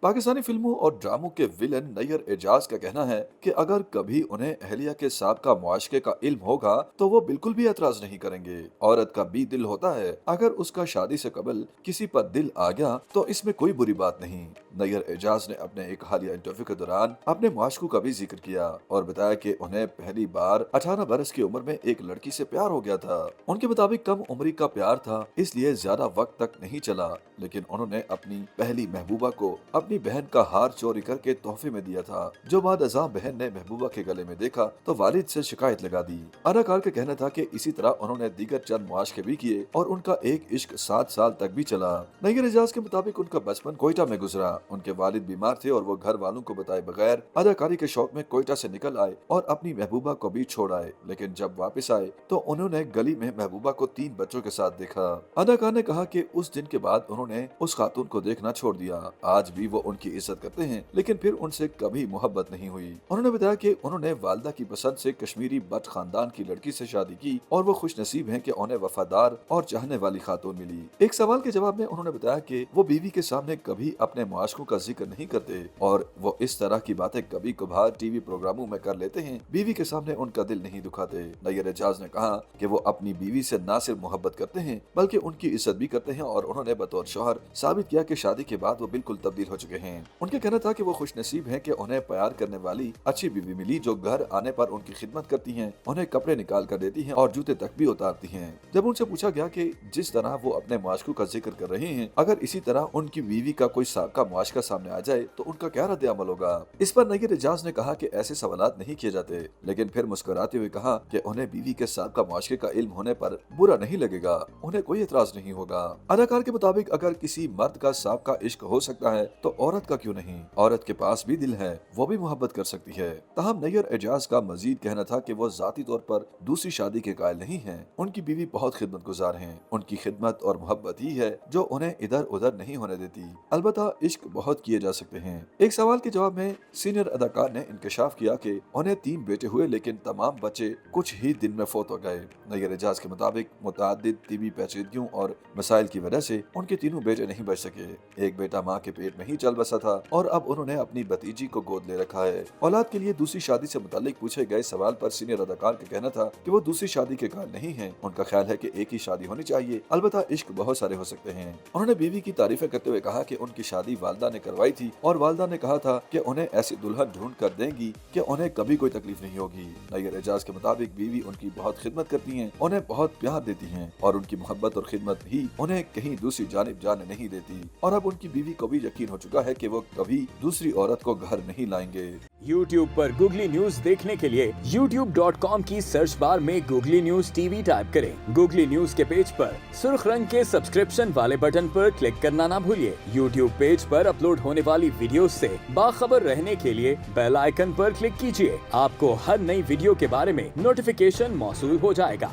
पाकिस्तानी फिल्मों और ड्रामों के विलन नैयर एजाज का कहना है कि अगर कभी उन्हें अहलिया के साथ मुआशके का इल्म होगा तो वो बिल्कुल भी एतराज नहीं करेंगे। औरत का भी दिल होता है, अगर उसका शादी से कबल किसी पर दिल आ गया तो इसमें कोई बुरी बात नहीं। नैयर एजाज ने अपने एक हालिया इंटरव्यू के दौरान अपने मुआशकों का भी जिक्र किया और बताया कि उन्हें पहली बार 18 बरस की उम्र में एक लड़की से प्यार हो गया था। उनके मुताबिक कम उम्री का प्यार था, इसलिए ज्यादा वक्त तक नहीं चला, लेकिन उन्होंने अपनी पहली महबूबा को अपनी बहन का हार चोरी करके तोहफे में दिया था। जो बाद अज़ां बहन ने महबूबा के गले में देखा तो वालिद से शिकायत लगा दी। अदाकार का कहना था कि इसी तरह उन्होंने दीगर चंद मुआशके भी किए और उनका एक इश्क 7 साल तक भी चला। नैयर एजाज के मुताबिक उनका बचपन कोयटा में गुजरा। उनके वालिद बीमार थे और वो घर वालों को बताए बगैर अदाकारी के शौक में कोयटा से निकल आए और अपनी महबूबा को भी छोड़ आए, लेकिन जब वापस आए तो उन्होंने गली में महबूबा को 3 बच्चों के साथ देखा। अदाकार ने कहा कि उस दिन के बाद उन्होंने उस खातून को देखना छोड़ दिया। आज भी वो उनकी इज्जत करते हैं, लेकिन फिर उनसे कभी मोहब्बत नहीं हुई। उन्होंने बताया कि उन्होंने वालिदा की पसंद से कश्मीरी बट खानदान की लड़की से शादी की और वो खुश नसीब हैं कि उन्हें वफादार और चाहने वाली खातून मिली। एक सवाल के जवाब में उन्होंने बताया कि वो बीवी के सामने कभी अपने मुआशकों का जिक्र नहीं करते और वो इस तरह की बातें कभी कभार टीवी प्रोग्रामों में कर लेते हैं, बीवी के सामने उनका दिल नहीं दुखाते। नैयर एजाज ने कहा कि वो अपनी बीवी से न सिर्फ मोहब्बत करते हैं बल्कि उनकी इज्जत भी करते हैं और उन्होंने बतौर शौहर साबित किया कि शादी के बाद वो बिल्कुल तब्दील हो चुके हैं। उनका कहना था कि वो खुश नसीब हैं कि उन्हें प्यार करने वाली अच्छी बीवी मिली जो घर आने पर उनकी खिदमत करती हैं, उन्हें कपड़े निकाल कर देती हैं और जूते तक भी उतारती हैं। जब उनसे पूछा गया कि जिस तरह वो अपने मुआशकों का जिक्र कर रहे हैं, अगर इसी तरह उनकी बीवी का कोई साबका मुआशका सामने आ जाए तो उनका क्या रद्द अमल होगा। इस पर नैयर एजाज ने कहा कि ऐसे सवालात नहीं किए जाते, लेकिन फिर मुस्कुराते हुए कहा कि उन्हें बीवी के साबका मुआशके का इल्म होने पर बुरा नहीं लगेगा, उन्हें कोई एतराज नहीं होगा। अदाकार के मुताबिक अगर किसी मर्द का साबका इश्क हो सकता है तो औरत का क्यों नहीं। औरत के पास भी दिल है, वो भी मोहब्बत कर सकती है। तहम नैयर एजाज का मजीद कहना था कि वो जाती तौर पर दूसरी शादी के कायल नहीं हैं। उनकी बीवी बहुत खिदमत गुजार हैं। उनकी खिदमत और मोहब्बत ही है जो उन्हें इधर उधर नहीं होने देती। अलबत्ता इश्क बहुत किए जा सकते हैं। एक सवाल के जवाब में सीनियर अदाकार ने इंकशाफ किया कि उन्हें 3 बेटे हुए, लेकिन तमाम बच्चे कुछ ही दिन में फौत हो गए। नैयर एजाज के मुताबिक मुतादिद तिबी पेचीदगियों और मसाइल की वजह से उनके तीनों बेटे नहीं बच सके। एक बेटा माँ के पेट में ही चल बसा था और अब उन्होंने अपनी भतीजी को गोद ले रखा है। औलाद के लिए दूसरी शादी से मुतालिक पूछे गए सवाल पर सीनियर अदाकार का कहना था कि वो दूसरी शादी के कायल नहीं हैं। उनका ख्याल है कि एक ही शादी होनी चाहिए, अलबत्ता इश्क बहुत सारे हो सकते हैं। उन्होंने बीवी की तारीफें करते हुए कहा कि उनकी शादी वालिदा ने करवाई थी और वालिदा ने कहा था कि उन्हें ऐसी दुल्हन ढूंढ कर देंगी कि उन्हें कभी कोई तकलीफ नहीं होगी। नैयर एजाज के मुताबिक बीवी उनकी बहुत खिदमत करती हैं, उन्हें बहुत प्यार देती हैं और उनकी मोहब्बत और खिदमत ही उन्हें कहीं दूसरी जानिब जाने नहीं देती और अब उनकी बीवी को भी यकीन हो चुका है कि वो कभी दूसरी औरत को घर नहीं लाएंगे। YouTube पर गूगली न्यूज देखने के लिए youtube.com की सर्च बार में गूगली न्यूज टीवी टाइप करें। गूगली न्यूज के पेज पर सुर्ख रंग के सब्सक्रिप्शन वाले बटन पर क्लिक करना ना भूलिए। YouTube पेज पर अपलोड होने वाली वीडियोस से बाखबर रहने के लिए बेल आइकन पर क्लिक कीजिए। आपको हर नई वीडियो के बारे में नोटिफिकेशन मौसूल हो जाएगा।